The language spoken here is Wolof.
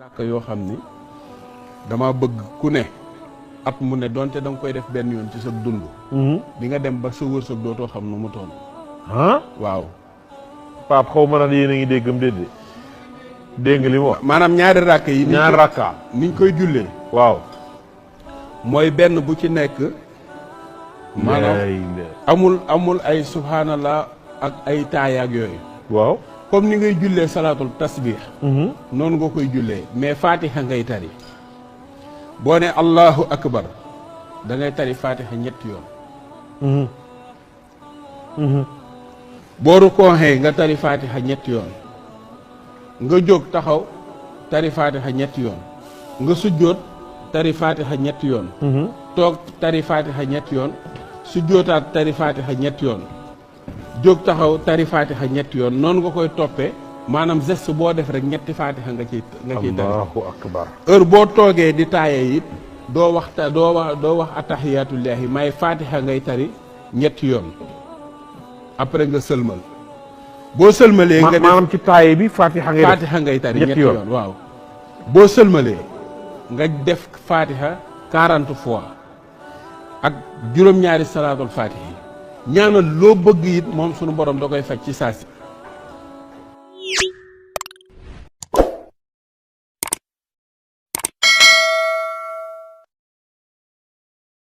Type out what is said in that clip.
rakk yoo xam ni dama bëgg ku ne at mu ne donte da nga koy def benn yoon ci sa dund. di nga dem ba sa wërsëg dootoo xam nu mu toll. waaw. Pape xaw ma nag yéen a ngi déggam déedéet. dégg nga li mu wax. maanaam ñaari rakk yi. ñaari rakka. niñ koy jullee. waaw. mooy benn bu ci nekk. maanaam amul ay subhanallah ak ay taayaak yooyu. waaw. comme ni ngay jullee salaatul tasbih. noonu nga koy jullee mais fatiha ngay tari. boo ne allahu akbar da ngay tari fatiha ñetti yoon. boo rukkooxee nga tari fatiha ñetti yoon. nga jóg taxaw tari fatiha ñetti yoon. nga sujjóot tari fatiha ñetti yoon. toog tari fatiha ñetti yoon. sujjóotaat tari fatiha ñetti yoon. jóg taxaw tari fatiha ñetti yoon noonu nga koy toppee maanaam geste boo def rek ñetti fatiha nga ciy tari. allahu akbar. heure boo toogee di taayee it doo wax attahiyatullahi may fatiha ngay tari ñetti yoon après nga sëlmal. boo sëlmalee nga def maanaam ci taaye bi fatiha ngay tari ñetti yoon waaw. boo sëlmalee nga def fatiha 40 fois ak juróom-ñaari salaatul fatiha ñaanal loo bëgg it moom sunu borom da koy faj ci saa si.